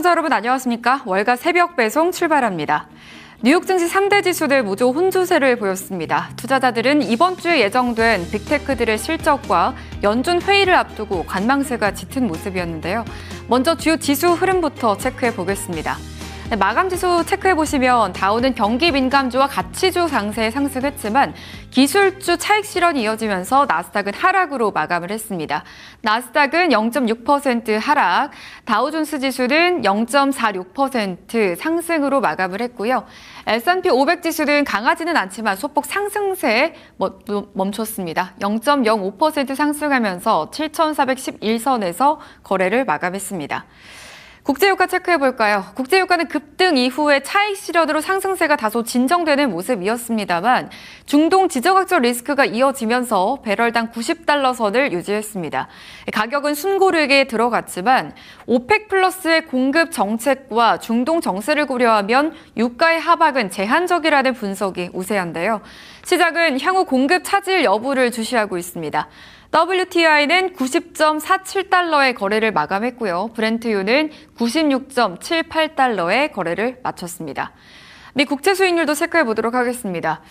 시청자 여러분 안녕하십니까? 월가 새벽 배송 출발합니다. 뉴욕 증시 3대 지수들 모두 혼조세를 보였습니다. 투자자들은 이번 주에 예정된 빅테크들의 실적과 연준 회의를 앞두고 관망세가 짙은 모습이었는데요. 먼저 주요 지수 흐름부터 체크해 보겠습니다. 마감 지수 체크해 보시면 다우는 경기 민감주와 가치주 강세에 상승했지만 기술주 차익 실현이 이어지면서 나스닥은 하락으로 마감을 했습니다. 나스닥은 0.6% 하락, 다우존스 지수는 0.46% 상승으로 마감을 했고요. S&P 500 지수는 강하지는 않지만 소폭 상승세에 멈췄습니다. 0.05% 상승하면서 7,411선에서 거래를 마감했습니다. 국제유가 체크해볼까요? 국제유가는 급등 이후에 차익 실현으로 상승세가 다소 진정되는 모습이었습니다만 중동 지정학적 리스크가 이어지면서 배럴당 90달러 선을 유지했습니다. 가격은 숨고르게 들어갔지만 오펙 플러스의 공급 정책과 중동 정세를 고려하면 유가의 하락은 제한적이라는 분석이 우세한데요. 시장은 향후 공급 차질 여부를 주시하고 있습니다. WTI는 90.47달러의 거래를 마감했고요. 브렌트유는 96.78달러의 거래를 마쳤습니다. 미 국채 수익률도 체크해 보도록 하겠습니다.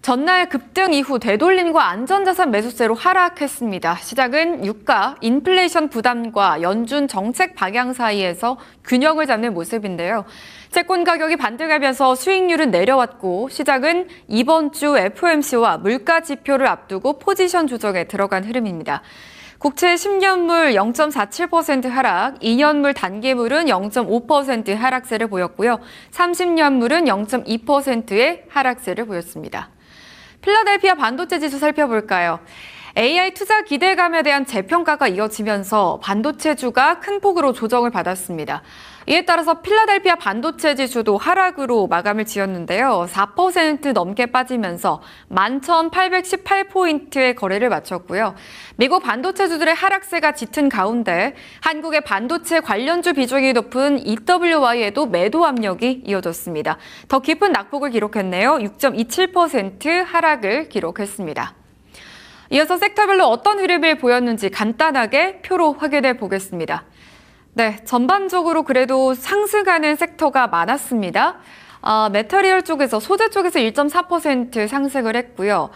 전날 급등 이후 되돌림과 안전자산 매수세로 하락했습니다. 시장은 유가, 인플레이션 부담과 연준 정책 방향 사이에서 균형을 잡는 모습인데요. 채권 가격이 반등하면서 수익률은 내려왔고 시장은 이번 주 FOMC와 물가 지표를 앞두고 포지션 조정에 들어간 흐름입니다. 국채 10년물 0.47% 하락, 2년물 단기물은 0.5% 하락세를 보였고요. 30년물은 0.2%의 하락세를 보였습니다. 필라델피아 반도체 지수 살펴볼까요? AI 투자 기대감에 대한 재평가가 이어지면서 반도체주가 큰 폭으로 조정을 받았습니다. 이에 따라서 필라델피아 반도체 지수도 하락으로 마감을 지었는데요. 4% 넘게 빠지면서 11,818포인트의 거래를 마쳤고요. 미국 반도체주들의 하락세가 짙은 가운데 한국의 반도체 관련주 비중이 높은 EWY에도 매도 압력이 이어졌습니다. 더 깊은 낙폭을 기록했네요. 6.27% 하락을 기록했습니다. 이어서 섹터별로 어떤 흐름을 보였는지 간단하게 표로 확인해 보겠습니다. 네, 전반적으로 그래도 상승하는 섹터가 많았습니다. 메터리얼 쪽에서, 소재 쪽에서 1.4% 상승을 했고요.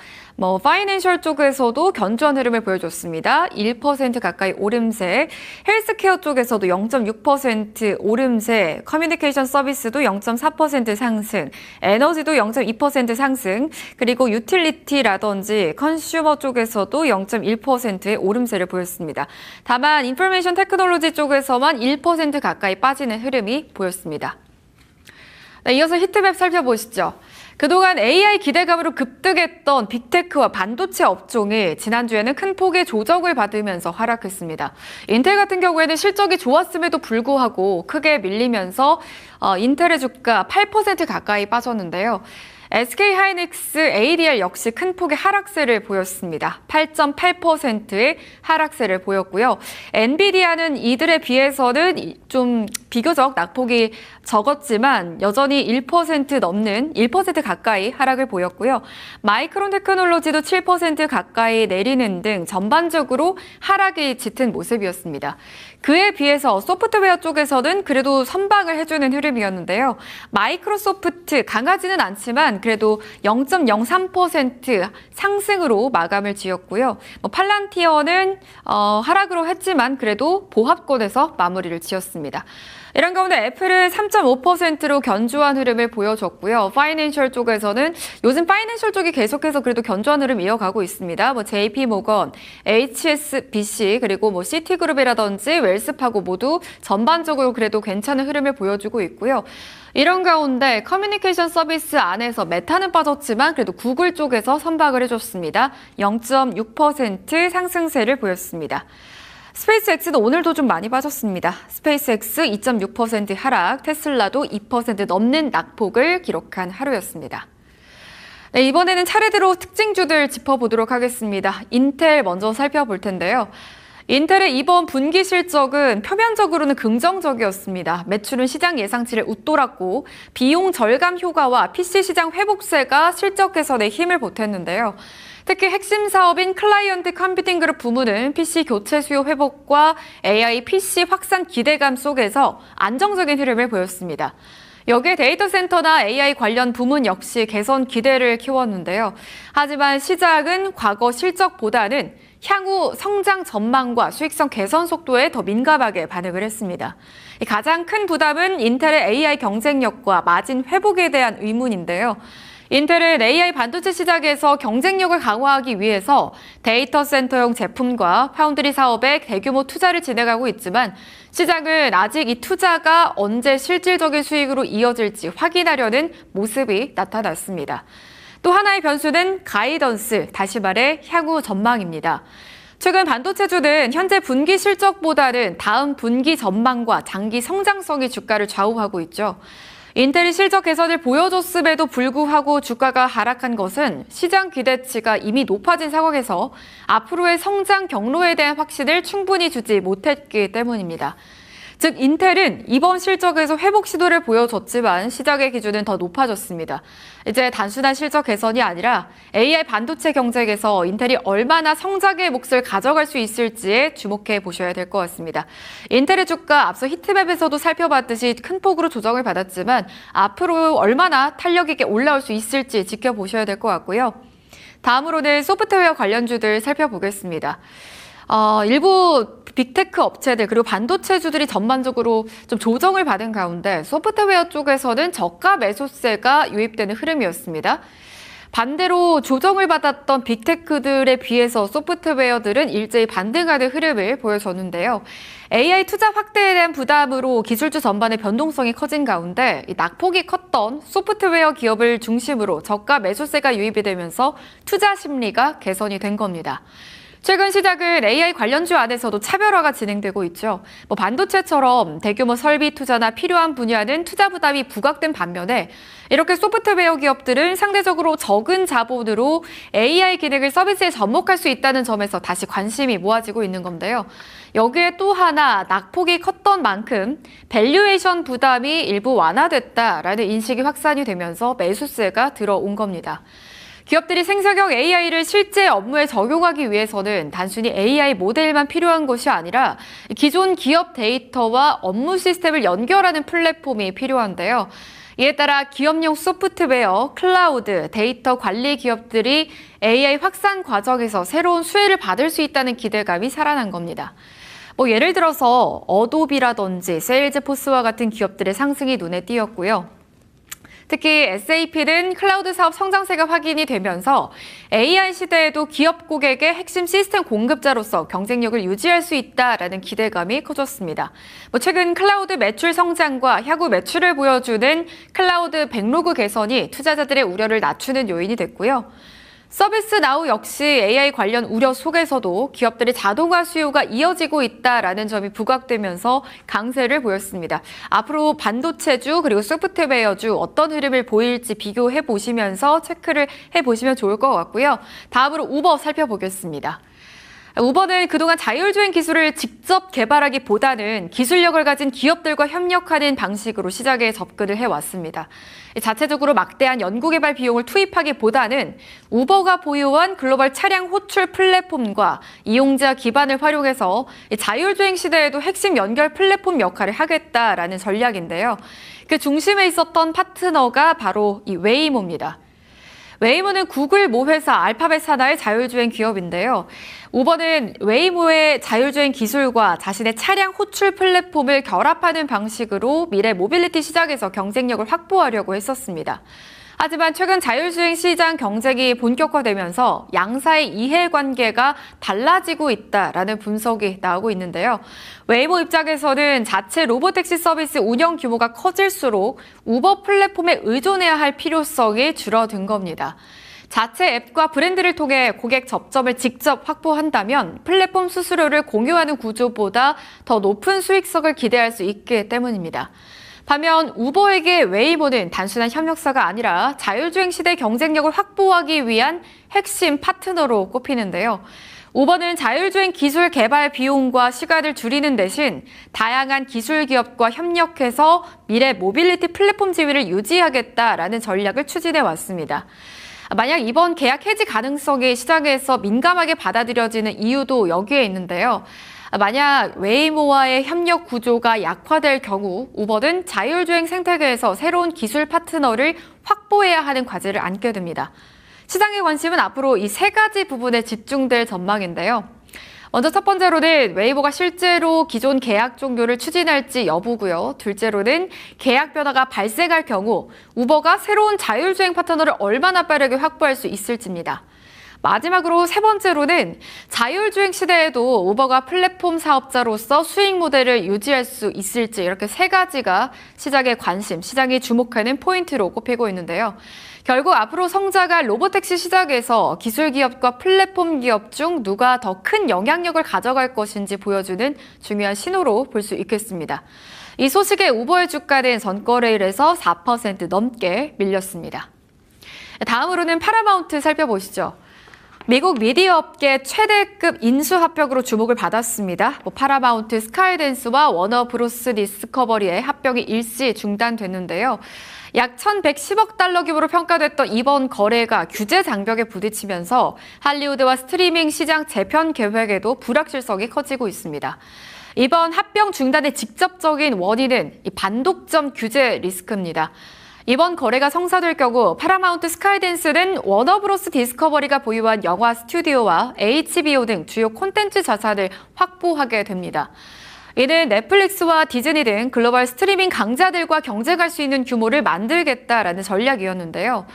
파이낸셜 쪽에서도 견조한 흐름을 보여줬습니다. 1% 가까이 오름세, 헬스케어 쪽에서도 0.6% 오름세, 커뮤니케이션 서비스도 0.4% 상승, 에너지도 0.2% 상승, 그리고 유틸리티라든지 컨슈머 쪽에서도 0.1%의 오름세를 보였습니다. 다만 인포메이션 테크놀로지 쪽에서만 1% 가까이 빠지는 흐름이 보였습니다. 네, 이어서 히트맵 살펴보시죠. 그동안 AI 기대감으로 급등했던 빅테크와 반도체 업종이 지난주에는 큰 폭의 조정을 받으면서 하락했습니다. 인텔 같은 경우에는 실적이 좋았음에도 불구하고 크게 밀리면서 인텔의 주가 8% 가까이 빠졌는데요. SK하이닉스, ADR 역시 큰 폭의 하락세를 보였습니다. 8.8%의 하락세를 보였고요. 엔비디아는 이들에 비해서는 좀 비교적 낙폭이 적었지만 여전히 1% 넘는 1% 가까이 하락을 보였고요. 마이크론 테크놀로지도 7% 가까이 내리는 등 전반적으로 하락이 짙은 모습이었습니다. 그에 비해서 소프트웨어 쪽에서는 그래도 선방을 해주는 흐름이었는데요. 마이크로소프트 강하지는 않지만 그래도 0.03% 상승으로 마감을 지었고요. 팔란티어는 하락으로 했지만 그래도 보합권에서 마무리를 지었습니다. 이런 가운데 애플은 3.5%로 견조한 흐름을 보여줬고요. 파이낸셜 쪽에서는 요즘 파이낸셜 쪽이 계속해서 그래도 견조한 흐름 이어가고 있습니다. JP모건, HSBC 그리고 시티그룹이라든지 웰스파고 모두 전반적으로 그래도 괜찮은 흐름을 보여주고 있고요. 이런 가운데 커뮤니케이션 서비스 안에서 메타는 빠졌지만 그래도 구글 쪽에서 선박을 해줬습니다. 0.6% 상승세를 보였습니다. 스페이스X는 오늘도 좀 많이 빠졌습니다. 스페이스X 2.6% 하락, 테슬라도 2% 넘는 낙폭을 기록한 하루였습니다. 네, 이번에는 차례대로 특징주들 짚어보도록 하겠습니다. 인텔 먼저 살펴볼 텐데요. 인텔의 이번 분기 실적은 표면적으로는 긍정적이었습니다. 매출은 시장 예상치를 웃돌았고 비용 절감 효과와 PC 시장 회복세가 실적 개선에 힘을 보탰는데요. 특히 핵심 사업인 클라이언트 컴퓨팅 그룹 부문은 PC 교체 수요 회복과 AI PC 확산 기대감 속에서 안정적인 흐름을 보였습니다. 여기에 데이터 센터나 AI 관련 부문 역시 개선 기대를 키웠는데요. 하지만 시장은 과거 실적보다는 향후 성장 전망과 수익성 개선 속도에 더 민감하게 반응을 했습니다. 가장 큰 부담은 인텔의 AI 경쟁력과 마진 회복에 대한 의문인데요. 인텔은 AI 반도체 시장에서 경쟁력을 강화하기 위해서 데이터 센터용 제품과 파운드리 사업에 대규모 투자를 진행하고 있지만 시장은 아직 이 투자가 언제 실질적인 수익으로 이어질지 확인하려는 모습이 나타났습니다. 또 하나의 변수는 가이던스, 다시 말해 향후 전망입니다. 최근 반도체주는 현재 분기 실적보다는 다음 분기 전망과 장기 성장성이 주가를 좌우하고 있죠. 인텔이 실적 개선을 보여줬음에도 불구하고 주가가 하락한 것은 시장 기대치가 이미 높아진 상황에서 앞으로의 성장 경로에 대한 확신을 충분히 주지 못했기 때문입니다. 즉 인텔은 이번 실적에서 회복 시도를 보여줬지만 시장의 기준은 더 높아졌습니다. 이제 단순한 실적 개선이 아니라 AI 반도체 경쟁에서 인텔이 얼마나 성장의 몫을 가져갈 수 있을지에 주목해 보셔야 될 것 같습니다. 인텔의 주가 앞서 히트맵에서도 살펴봤듯이 큰 폭으로 조정을 받았지만 앞으로 얼마나 탄력 있게 올라올 수 있을지 지켜보셔야 될 것 같고요. 다음으로는 소프트웨어 관련주들 살펴보겠습니다. 일부 빅테크 업체들 그리고 반도체주들이 전반적으로 좀 조정을 받은 가운데 소프트웨어 쪽에서는 저가 매수세가 유입되는 흐름이었습니다. 반대로 조정을 받았던 빅테크들에 비해서 소프트웨어들은 일제히 반등하는 흐름을 보여줬는데요. AI 투자 확대에 대한 부담으로 기술주 전반의 변동성이 커진 가운데 낙폭이 컸던 소프트웨어 기업을 중심으로 저가 매수세가 유입이 되면서 투자 심리가 개선이 된 겁니다. 최근 시작은 AI 관련주 안에서도 차별화가 진행되고 있죠. 반도체처럼 대규모 설비 투자나 필요한 분야는 투자 부담이 부각된 반면에 이렇게 소프트웨어 기업들은 상대적으로 적은 자본으로 AI 기능을 서비스에 접목할 수 있다는 점에서 다시 관심이 모아지고 있는 건데요. 여기에 또 하나 낙폭이 컸던 만큼 밸류에이션 부담이 일부 완화됐다라는 인식이 확산이 되면서 매수세가 들어온 겁니다. 기업들이 생성형 AI를 실제 업무에 적용하기 위해서는 단순히 AI 모델만 필요한 것이 아니라 기존 기업 데이터와 업무 시스템을 연결하는 플랫폼이 필요한데요. 이에 따라 기업용 소프트웨어, 클라우드, 데이터 관리 기업들이 AI 확산 과정에서 새로운 수혜를 받을 수 있다는 기대감이 살아난 겁니다. 예를 들어서 어도비라든지 세일즈포스와 같은 기업들의 상승이 눈에 띄었고요. 특히 SAP는 클라우드 사업 성장세가 확인이 되면서 AI 시대에도 기업 고객의 핵심 시스템 공급자로서 경쟁력을 유지할 수 있다라는 기대감이 커졌습니다. 최근 클라우드 매출 성장과 향후 매출을 보여주는 클라우드 백로그 개선이 투자자들의 우려를 낮추는 요인이 됐고요. 서비스나우 역시 AI 관련 우려 속에서도 기업들의 자동화 수요가 이어지고 있다라는 점이 부각되면서 강세를 보였습니다. 앞으로 반도체주 그리고 소프트웨어주 어떤 흐름을 보일지 비교해 보시면서 체크를 해보시면 좋을 것 같고요. 다음으로 우버 살펴보겠습니다. 우버는 그동안 자율주행 기술을 직접 개발하기보다는 기술력을 가진 기업들과 협력하는 방식으로 시장에 접근을 해왔습니다. 자체적으로 막대한 연구개발 비용을 투입하기보다는 우버가 보유한 글로벌 차량 호출 플랫폼과 이용자 기반을 활용해서 자율주행 시대에도 핵심 연결 플랫폼 역할을 하겠다라는 전략인데요. 그 중심에 있었던 파트너가 바로 이 웨이모입니다. 웨이모는 구글 모회사 알파벳 산하의 자율주행 기업인데요. 우버는 웨이모의 자율주행 기술과 자신의 차량 호출 플랫폼을 결합하는 방식으로 미래 모빌리티 시장에서 경쟁력을 확보하려고 했었습니다. 하지만 최근 자율주행 시장 경쟁이 본격화되면서 양사의 이해관계가 달라지고 있다라는 분석이 나오고 있는데요. 웨이모 입장에서는 자체 로보택시 서비스 운영 규모가 커질수록 우버 플랫폼에 의존해야 할 필요성이 줄어든 겁니다. 자체 앱과 브랜드를 통해 고객 접점을 직접 확보한다면 플랫폼 수수료를 공유하는 구조보다 더 높은 수익성을 기대할 수 있기 때문입니다. 반면 우버에게 웨이모는 단순한 협력사가 아니라 자율주행 시대 경쟁력을 확보하기 위한 핵심 파트너로 꼽히는데요. 우버는 자율주행 기술 개발 비용과 시간을 줄이는 대신 다양한 기술 기업과 협력해서 미래 모빌리티 플랫폼 지위를 유지하겠다라는 전략을 추진해 왔습니다. 만약 이번 계약 해지 가능성이 시장에서 민감하게 받아들여지는 이유도 여기에 있는데요. 만약 웨이모와의 협력 구조가 약화될 경우 우버는 자율주행 생태계에서 새로운 기술 파트너를 확보해야 하는 과제를 안게 됩니다. 시장의 관심은 앞으로 이 세 가지 부분에 집중될 전망인데요. 먼저 첫 번째로는 웨이모가 실제로 기존 계약 종료를 추진할지 여부고요. 둘째로는 계약 변화가 발생할 경우 우버가 새로운 자율주행 파트너를 얼마나 빠르게 확보할 수 있을지입니다. 마지막으로 세 번째로는 자율주행 시대에도 우버가 플랫폼 사업자로서 수익 모델을 유지할 수 있을지 이렇게 세 가지가 시장의 관심, 시장이 주목하는 포인트로 꼽히고 있는데요. 결국 앞으로 성장할 로보택시 시장에서 기술 기업과 플랫폼 기업 중 누가 더 큰 영향력을 가져갈 것인지 보여주는 중요한 신호로 볼 수 있겠습니다. 이 소식에 우버의 주가는 전거래일에서 4% 넘게 밀렸습니다. 다음으로는 파라마운트 살펴보시죠. 미국 미디어 업계 최대급 인수 합병으로 주목을 받았습니다. 파라마운트 스카이댄스와 워너 브로스 디스커버리의 합병이 일시 중단됐는데요. 약 1,110억 달러 규모로 평가됐던 이번 거래가 규제 장벽에 부딪히면서 할리우드와 스트리밍 시장 재편 계획에도 불확실성이 커지고 있습니다. 이번 합병 중단의 직접적인 원인은 이 반독점 규제 리스크입니다. 이번 거래가 성사될 경우 파라마운트 스카이댄스는 워너브로스 디스커버리가 보유한 영화 스튜디오와 HBO 등 주요 콘텐츠 자산을 확보하게 됩니다. 이는 넷플릭스와 디즈니 등 글로벌 스트리밍 강자들과 경쟁할 수 있는 규모를 만들겠다라는 전략이었는데요.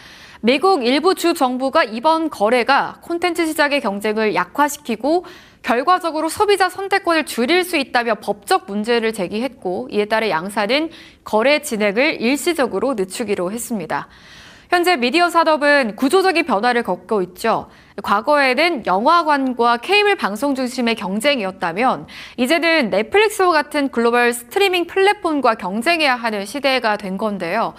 미국 일부 주 정부가 이번 거래가 콘텐츠 시장의 경쟁을 약화시키고 결과적으로 소비자 선택권을 줄일 수 있다며 법적 문제를 제기했고 이에 따라 양사는 거래 진행을 일시적으로 늦추기로 했습니다. 현재 미디어 산업은 구조적인 변화를 겪고 있죠. 과거에는 영화관과 케이블 방송 중심의 경쟁이었다면 이제는 넷플릭스와 같은 글로벌 스트리밍 플랫폼과 경쟁해야 하는 시대가 된 건데요.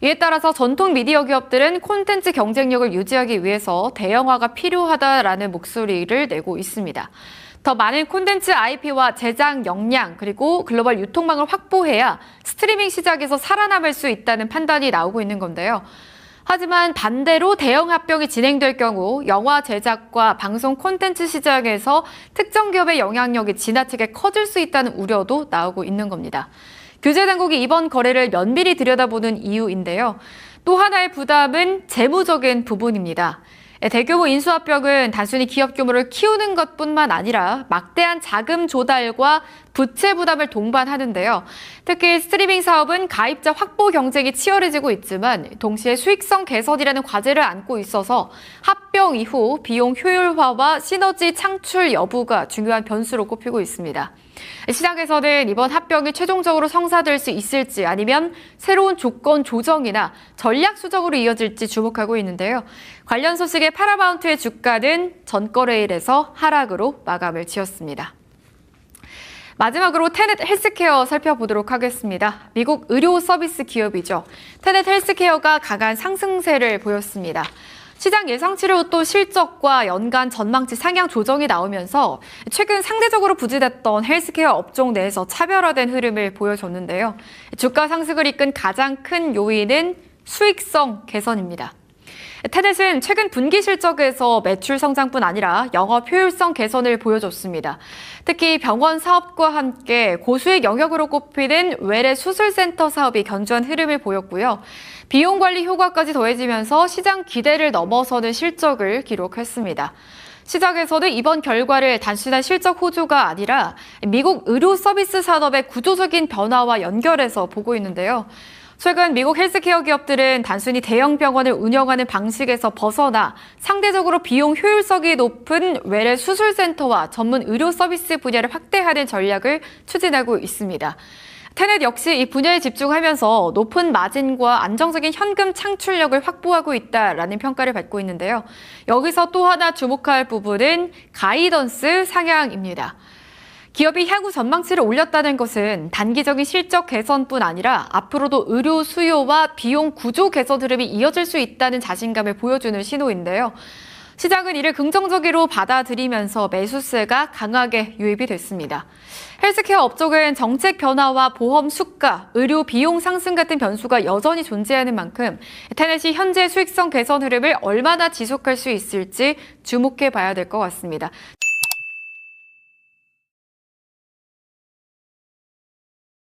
이에 따라서 전통 미디어 기업들은 콘텐츠 경쟁력을 유지하기 위해서 대형화가 필요하다라는 목소리를 내고 있습니다. 더 많은 콘텐츠 IP와 제작 역량 그리고 글로벌 유통망을 확보해야 스트리밍 시장에서 살아남을 수 있다는 판단이 나오고 있는 건데요. 하지만 반대로 대형 합병이 진행될 경우 영화 제작과 방송 콘텐츠 시장에서 특정 기업의 영향력이 지나치게 커질 수 있다는 우려도 나오고 있는 겁니다. 규제 당국이 이번 거래를 면밀히 들여다보는 이유인데요. 또 하나의 부담은 재무적인 부분입니다. 대규모 인수합병은 단순히 기업 규모를 키우는 것뿐만 아니라 막대한 자금 조달과 부채 부담을 동반하는데요. 특히 스트리밍 사업은 가입자 확보 경쟁이 치열해지고 있지만 동시에 수익성 개선이라는 과제를 안고 있어서 합병 이후 비용 효율화와 시너지 창출 여부가 중요한 변수로 꼽히고 있습니다. 시장에서는 이번 합병이 최종적으로 성사될 수 있을지 아니면 새로운 조건 조정이나 전략 수정으로 이어질지 주목하고 있는데요. 관련 소식에 파라마운트의 주가는 전거래일에서 하락으로 마감을 지었습니다. 마지막으로 테넷 헬스케어 살펴보도록 하겠습니다. 미국 의료 서비스 기업이죠. 테넷 헬스케어가 강한 상승세를 보였습니다. 시장 예상치를 또 실적과 연간 전망치 상향 조정이 나오면서 최근 상대적으로 부진했던 헬스케어 업종 내에서 차별화된 흐름을 보여줬는데요. 주가 상승을 이끈 가장 큰 요인은 수익성 개선입니다. 테넷은 최근 분기 실적에서 매출 성장뿐 아니라 영업 효율성 개선을 보여줬습니다. 특히 병원 사업과 함께 고수익 영역으로 꼽히는 외래 수술센터 사업이 견조한 흐름을 보였고요. 비용 관리 효과까지 더해지면서 시장 기대를 넘어서는 실적을 기록했습니다. 시장에서는 이번 결과를 단순한 실적 호조가 아니라 미국 의료 서비스 산업의 구조적인 변화와 연결해서 보고 있는데요. 최근 미국 헬스케어 기업들은 단순히 대형 병원을 운영하는 방식에서 벗어나 상대적으로 비용 효율성이 높은 외래 수술센터와 전문 의료 서비스 분야를 확대하는 전략을 추진하고 있습니다. 테넷 역시 이 분야에 집중하면서 높은 마진과 안정적인 현금 창출력을 확보하고 있다라는 평가를 받고 있는데요. 여기서 또 하나 주목할 부분은 가이던스 상향입니다. 기업이 향후 전망치를 올렸다는 것은 단기적인 실적 개선뿐 아니라 앞으로도 의료 수요와 비용 구조 개선 흐름이 이어질 수 있다는 자신감을 보여주는 신호인데요. 시장은 이를 긍정적으로 받아들이면서 매수세가 강하게 유입이 됐습니다. 헬스케어 업종은 정책 변화와 보험 수가, 의료 비용 상승 같은 변수가 여전히 존재하는 만큼 테넷이 현재 수익성 개선 흐름을 얼마나 지속할 수 있을지 주목해 봐야 될 것 같습니다.